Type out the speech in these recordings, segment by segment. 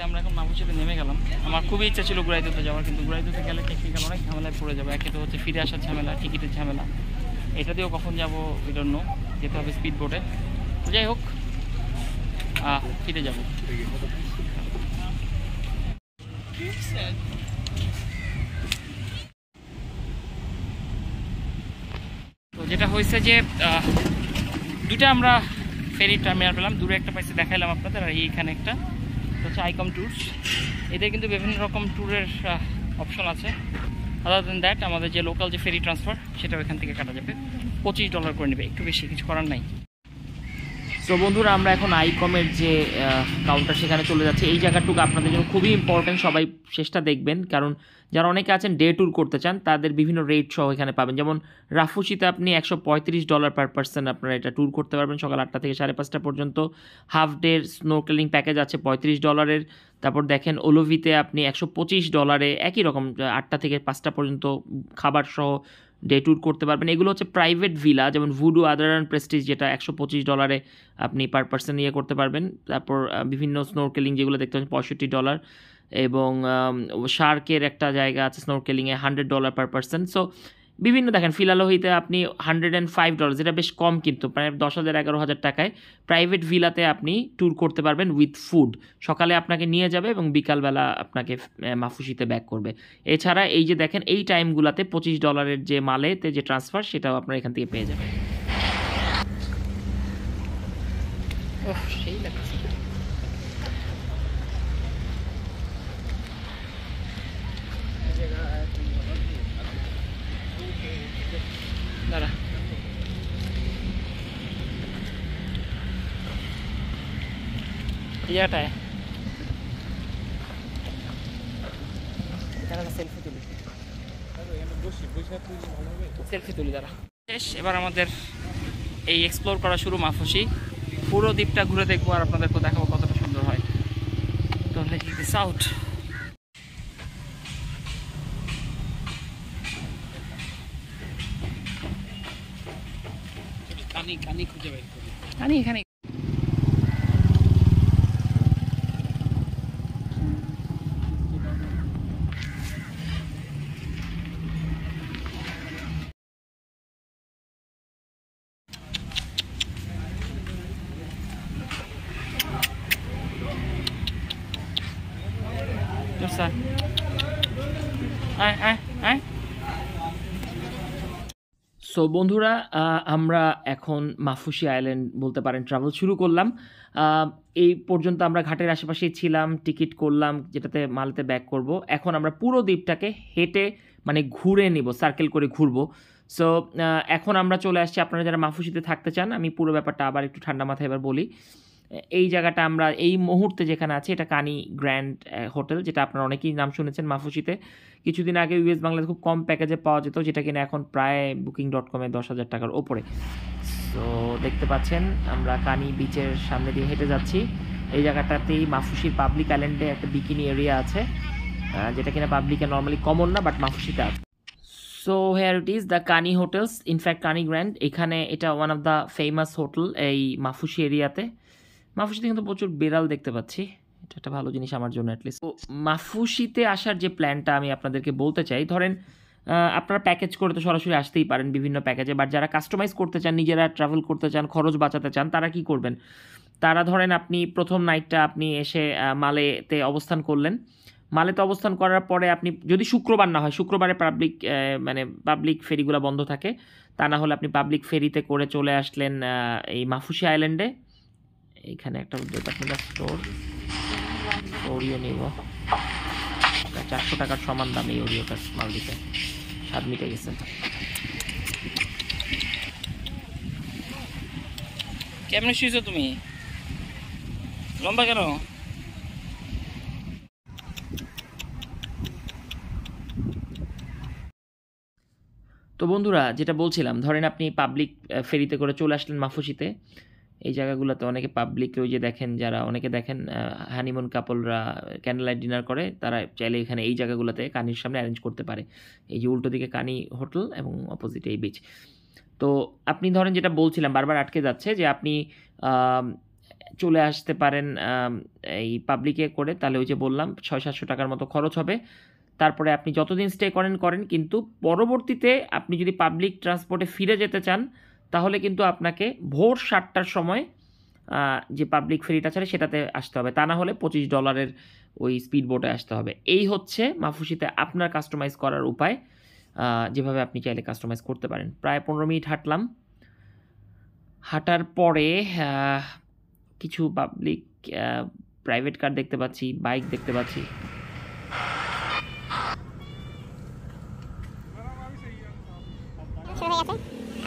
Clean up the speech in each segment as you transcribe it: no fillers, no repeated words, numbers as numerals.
আমরা এখন মাফুসিতে নেমে গেলাম। আমার খুবই ইচ্ছা ছিল গুড়াইদুতে যাওয়ার, কিন্তু গুড়াইদুতে গেলে টেকনিক্যাল অনেক ঝামেলায় পড়ে যাবে। একে তো হচ্ছে ফিরে আসার ঝামেলা, টিকিটের ঝামেলা, এটা দিয়েও কখন যাবো ওই জন্য যেতে হবে স্পিড বোটে। তো যাই হোক, ফিরে যাব। তো যেটা হয়েছে যে দুটা আমরা ফেরি টার্মিনাল পেলাম, দূরে একটা পাইছে দেখাইলাম আপনাদের, আর এইখানে একটা হচ্ছে আইকম ট্যুরস। এদের কিন্তু বিভিন্ন রকম ট্যুরের অপশন আছে। আদার দেন দ্যাট আমাদের যে লোকাল যে ফেরি ট্রান্সফার সেটা ওইখান থেকে কাটা যাবে, $25 করে নেবে, একটু বেশি, কিছু করার নাই। সো বন্ধুরা, আমরা এখন আইকমের যে কাউন্টার সেখানে চলে যাচ্ছি। এই জায়গাটুকু আপনাদের জন্য খুবই ইম্পর্টেন্ট, সবাই শেষটা দেখবেন, কারণ যারা অনেকে আছেন ডে ট্যুর করতে চান তাদের বিভিন্ন রেট সহ এখানে পাবেন। যেমন রাফুসিতে আপনি $135 পার পার্সন আপনারা এটা ট্যুর করতে পারবেন, সকাল 8টা থেকে 5:30 পর্যন্ত। হাফ ডে স্নোকেলিং প্যাকেজ আছে $35। তারপর দেখেন ওলোভিতে আপনি $125, একই রকম 8টা থেকে 5টা পর্যন্ত খাবার সহ ডে ট্যুর করতে পারবেন। এগুলো হচ্ছে প্রাইভেট ভিলা, যেমন ভুডু আদার অ্যান্ড প্রেস্টিজ, যেটা $125 আপনি পার পার্সন ইয়ে করতে পারবেন। তারপর বিভিন্ন স্নোরকেলিং যেগুলো দেখতে পাচ্ছেন $65, এবং শার্কের একটা জায়গা আছে স্নোরকেলিংয়ে $100 পার পার্সন। সো বিভিন্ন দেখেন ফিলালোহিতে আপনি $105, যেটা বেশ কম, কিন্তু প্রায় 10,000-11,000 টাকায় প্রাইভেট ভিলাতে আপনি ট্যুর করতে পারবেন উইথ ফুড। সকালে আপনাকে নিয়ে যাবে এবং বিকালবেলা আপনাকে মাফুসিতে ব্যাক করবে। এছাড়া এই যে দেখেন এই টাইমগুলোতে $25 যে মালেতে যে ট্রান্সফার, সেটাও আপনারা এখান থেকে পেয়ে যাবেন। সেই লাগছে। দাঁড়া, এই জায়গাটায় সেলফি তুলি, দাঁড়া। শেষ, এবার আমাদের এই এক্সপ্লোর করা শুরু মাফুসি। পুরো দ্বীপটা ঘুরে দেখবো আর আপনাদেরকে দেখাবো কতটা সুন্দর হয়। তো লেটস চেক দিস আউট। কানি খুঁজে বের করি, কানি এখানে। সো বন্ধুরা, আমরা এখন মাফুসি আইল্যান্ড বলতে পারেন ট্রাভেল শুরু করলাম। এই পর্যন্ত আমরা ঘাটের আশেপাশেই ছিলাম, টিকিট করলাম যেটাতে মালেতে ব্যাক করব। এখন আমরা পুরো দ্বীপটাকে হেঁটে মানে ঘুরে নিব, সার্কেল করে ঘুরবো। সো এখন আমরা চলে আসছি, আপনারা যারা মাফুসিতে থাকতে চান, আমি পুরো ব্যাপারটা আবার একটু ঠান্ডা মাথায় এবার বলি। এই জায়গাটা আমরা এই মুহূর্তে যেখানে আছি, এটা কানি গ্র্যান্ড হোটেল, যেটা আপনারা অনেকেই নাম শুনেছেন মাফুসিতে। কিছুদিন আগে ইউএস বাংলাতে খুব কম প্যাকেজে পাওয়া যেত, যেটা কিনা এখন প্রায় Booking.com-এ 10,000 টাকার ওপরে। তো দেখতে পাচ্ছেন আমরা কানি বিচের সামনে দিয়ে হেঁটে যাচ্ছি। এই জায়গাটাতেই মাফুসির পাবলিক আইল্যান্ডে একটা বিকিনি এরিয়া আছে, যেটা কিনা পাবলিকে নর্মালি কমন না, বাট মাফুসিতে আছে। So here it is the কানি হোটেলস, ইনফ্যাক্ট কানি গ্র্যান্ড। এখানে এটা one of the famous hotel এই মাফুসি এরিয়াতে। মাফুসিতে কিন্তু প্রচুর বেড়াল দেখতে পাচ্ছি, এটা একটা ভালো জিনিস আমার জন্য অ্যাটলিস্ট। তো মাফুসিতে আসার যে প্ল্যানটা আমি আপনাদেরকে বলতে চাই, ধরেন আপনারা প্যাকেজ করে তো সরাসরি আসতেই পারেন বিভিন্ন প্যাকেজে, বাট যারা কাস্টমাইজ করতে চান, নিজেরা ট্রাভেল করতে চান, খরচ বাঁচাতে চান, তারা কি করবেন? তারা ধরেন আপনি প্রথম নাইটটা আপনি এসে মালেতে অবস্থান করলেন। মালেতে অবস্থান করার পরে আপনি যদি শুক্রবার না হয়, শুক্রবারে পাবলিক ফেরিগুলো বন্ধ থাকে, তা না হলে আপনি পাবলিক ফেরিতে করে চলে আসলেন এই মাফুসি আইল্যান্ডে। এইখানে একটা স্টোর, ওরিও নিব, 400 টাকার সমান দাম এই ওরিওটার মাল দিতে, স্বাদ মিটে গেছে। কেমনে শুয়েছো তুমি? লম্বা কেন? তো বন্ধুরা, যেটা বলছিলাম, ধরেন আপনি পাবলিক ফেরিতে করে চলে আসলেন মাফুসিতে। এই জায়গাগুলোতে অনেকে পাবলিক, ওই যে দেখেন যারা অনেকে দেখেন হানিমুন কাপলরা ক্যান্ডেল লাইট ডিনার করে, তারা চাইলে এখানে এই জায়গাগুলোতে কানির সামনে অ্যারেঞ্জ করতে পারে। এই যে উল্টো দিকে কানি হোটেল এবং অপোজিটে এই বিচ। তো আপনি ধরেন যেটা বলছিলাম, বারবার আটকে যাচ্ছে, যে আপনি চলে আসতে পারেন এই পাবলিকে করে, তাহলে ওই যে বললাম 600-700 টাকার মতো খরচ হবে। তারপরে আপনি যতদিন স্টে করেন, কিন্তু পরবর্তীতে আপনি যদি পাবলিক ট্রান্সপোর্টে ফিরে যেতে চান তাহলে কিন্তু আপনাকে ভোর 7টার সময় যে পাবলিক ফেরিটা ছাড়ে সেটাতে আসতে হবে, তা না হলে $25 ওই স্পিড বোটে আসতে হবে। এই হচ্ছে মাফুসিতে আপনার কাস্টমাইজ করার উপায়, যেভাবে আপনি চাইলে কাস্টমাইজ করতে পারেন। প্রায় 15 মিনিট হাঁটলাম, হাঁটার পরে কিছু পাবলিক প্রাইভেট কার দেখতে পাচ্ছি, বাইক দেখতে পাচ্ছি। শুরু হয়ে গেছে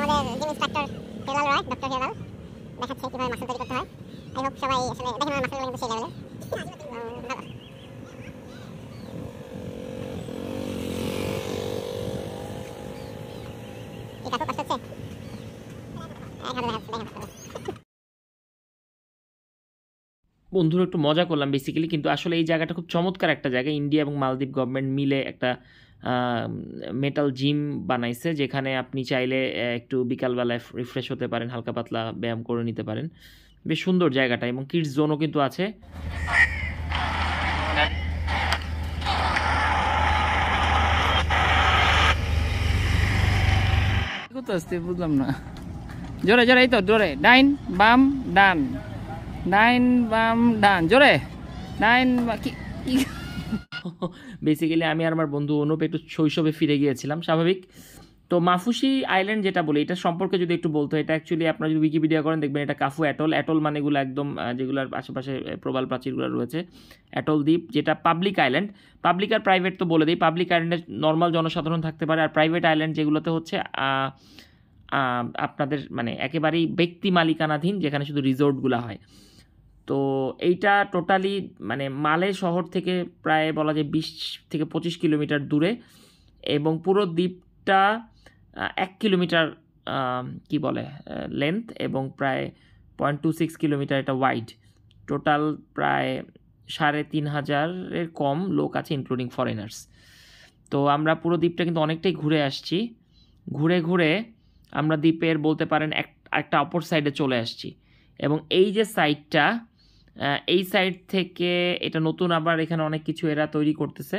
আমাদের জিম ইন্সট্রাক্টর হেলাল রয়, ডক্টর হেলাল দেখাচ্ছে কিভাবে মাসল তৈরি করতে হয়। আই হোপ সবাই আসলে দেখেন আমার মাসলগুলো কিন্তু সেই লেভেলের। এই কাকু কষ্ট হচ্ছে, বন্ধুরা একটু মজা করলাম বেসিক্যালি, কিন্তু আসলে এই জায়গাটা খুব চমৎকার একটা জায়গা। ইন্ডিয়া এবং মালদ্বীপ গভর্নমেন্ট মিলে একটা মেটাল জিম বানাইছে, যেখানে আপনি চাইলে একটু বিকালবেলায় রিফ্রেশ হতে পারেন, হালকা পাতলা ব্যায়াম করে নিতে পারেন। বেশ সুন্দর জায়গাটা, এবং কিডস জোনও কিন্তু আছে। বুঝলাম না, জোরে জোরে, এই তো জোরে, ডাইন বাম ডান, ডাইন বাম ডান, জোরে ডাইন কি। বেসিক্যালি আমি আর আমার বন্ধু অনুপ একটু শৈশবে ফিরে গিয়েছিলাম, স্বাভাবিক। তো মাফুসি আইল্যান্ড যেটা বলি, এটা সম্পর্কে যদি একটু বলতে হয়, এটা অ্যাকচুয়ালি আপনারা যদি উইকিপিডিয়া করেন দেখবেন এটা কাফু অ্যাটল। অ্যাটল মানেগুলো একদম যেগুলোর আশেপাশে প্রবাল প্রাচীরগুলো রয়েছে, অ্যাটল দ্বীপ, যেটা পাবলিক আইল্যান্ড। পাবলিক আর প্রাইভেট তো বলে দিই, পাবলিক আইল্যান্ডে নর্মাল জনসাধারণ থাকতে পারে, আর প্রাইভেট আইল্যান্ড যেগুলোতে হচ্ছে আপনাদের মানে একেবারেই ব্যক্তি মালিকানাধীন, যেখানে শুধু রিসোর্টগুলো হয়। তো এইটা টোটালি মানে মালে শহর থেকে প্রায় বলা যায় 20 থেকে 25 কিলোমিটার দূরে, এবং পুরো দ্বীপটা 1 কিলোমিটার কি বলে লেন্থ, এবং প্রায় 0.26 কিলোমিটার এটা ওয়াইড। টোটাল প্রায় 3,500-এর কম লোক আছে, ইনক্লুডিং ফরেনার্স। তো আমরা পুরো দ্বীপটা কিন্তু অনেকটাই ঘুরে আসছি। ঘুরে ঘুরে আমরা দ্বীপের বলতে পারেন একটা অপর সাইডে চলে আসছি, এবং এই যে সাইডটা, এই সাইড থেকে এটা নতুন আবার এখানে অনেক কিছু এরা তৈরি করতেছে,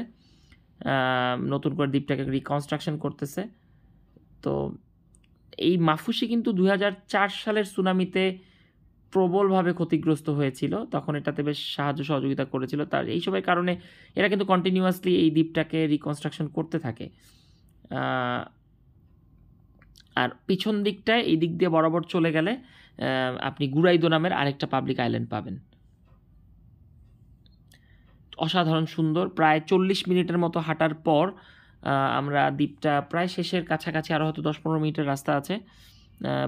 নতুন করে দ্বীপটাকে রিকনস্ট্রাকশন করতেছে। তো এই মাফুসি কিন্তু 2004 সালের সুনামিতে প্রবলভাবে ক্ষতিগ্রস্ত হয়েছিল, তখন এটাতে বেশ সাহায্য সহযোগিতা করেছিল। তার এইসবের কারণে এরা কিন্তু কন্টিনিউয়াসলি এই দ্বীপটাকে রিকনস্ট্রাকশন করতে থাকে। আর পিছন দিকটায় এই দিক দিয়ে বরাবর চলে গেলে আপনি গুরাইদো নামের আরেকটা পাবলিক আইল্যান্ড পাবেন, অসাধারণ সুন্দর। প্রায় 40 মিনিটের মতো হাঁটার পর আমরা দ্বীপটা প্রায় শেষের কাছাকাছি, আরও হয়তো 10-15 মিনিটের রাস্তা আছে।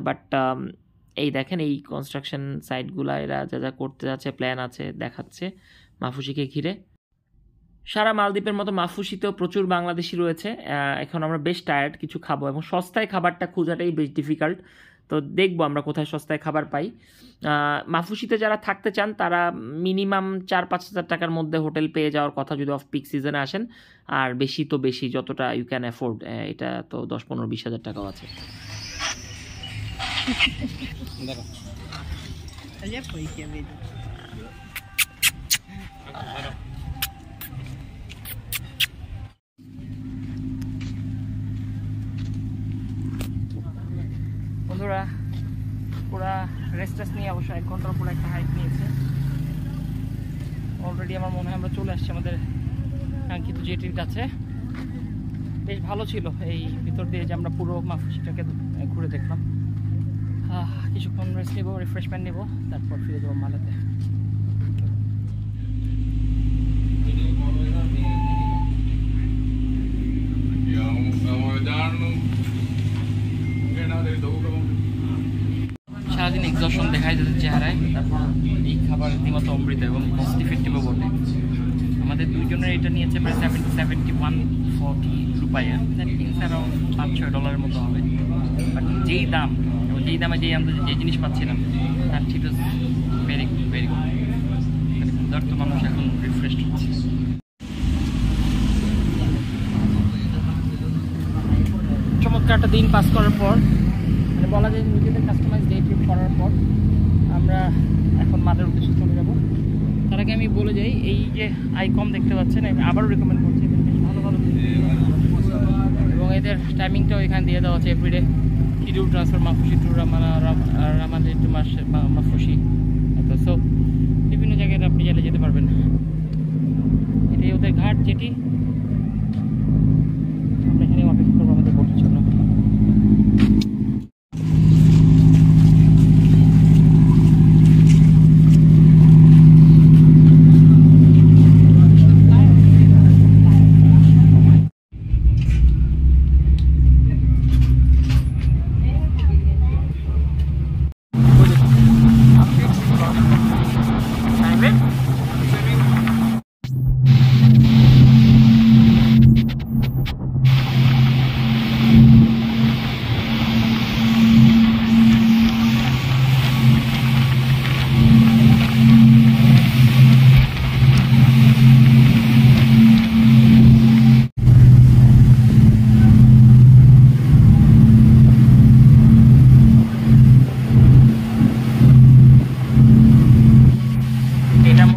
বাট এই দেখেন এই কনস্ট্রাকশন সাইটগুলো এরা যা যা করতে যাচ্ছে, প্ল্যান আছে দেখাচ্ছে মাফুসিকে ঘিরে। সারা মালদ্বীপের মতো মাফুসিতেও প্রচুর বাংলাদেশি রয়েছে। এখন আমরা বেশ টায়ার্ড, কিছু খাবো, এবং সস্তায় খাবারটা খোঁজাটাই বেশ ডিফিকাল্ট। তো দেখবো আমরা কোথায় সস্তায় খাবার পাই। মাফুসিতে যারা থাকতে চান তারা মিনিমাম 4-5 হাজার টাকার মধ্যে হোটেল পেয়ে যাওয়ার কথা যদি অফ পিক সিজনে আসেন, আর বেশি তো বেশি, যতটা ইউ ক্যান অ্যাফোর্ড, এটা তো 10-15-20 হাজার টাকাও আছে। বন্ধুরা পুরা রেস্ট নিয়ে অবশ্য 1 ঘন্টার উপর একটা হাইক নিয়েছে। অলরেডি আমার মনে হয় আমরা চলে আসছি আমাদের কাঙ্ক্ষিত জেটির কাছে। বেশ ভালো ছিল এই ভিতর দিয়ে যে আমরা পুরো মাফুসিটাকে ঘুরে দেখলাম। কিছুক্ষণ রেস্ট নেবো, রিফ্রেশমেন্ট নেবো, তারপর ফিরে যাবো মালেতে। সারাদিন এক্সশন দেখায় যাচ্ছে চেহারায়, তারপর এই খাবার রীতিমতো অমৃত এবং কস্ট ইফেক্টিভও বটে। আমাদের দুইজনের এটা নিয়েছে প্রায় 71-40 রুপাইয়া, দ্যাট মিনস অ্যারাউন্ড $5-6 মতো হবে। বাট যেই দাম এবং যেই দামে আমরা যে জিনিস পাচ্ছিলাম, তার ঠিক ভেরি গুড, ভেরি গুড। ক্ষুধার্ত মানুষ এখন রিফ্রেশড হচ্ছে। চমৎকার একটা দিন পাস করার পর, মানে বলা যায় নিজেদের কাস্টমাইজ ডে ট্রিপ করার পর আমরা এখন মালের উদ্দেশ্যে চলে যাব। তার আগে আমি বলে যাই, এই যে আইকম দেখতে পাচ্ছেন, আমি আবারও রেকমেন্ড করছি, এদের বেশ ভালো ভালো এবং এদের টাইমিংটাও এখানে দিয়ে দেওয়া আছে everyday. Schedule transfer Maafushi to Ramali to Maafushi, so বিভিন্ন জায়গায় আপনি চাইলে যেতে পারবেন। এটাই ওদের ঘাট যেটি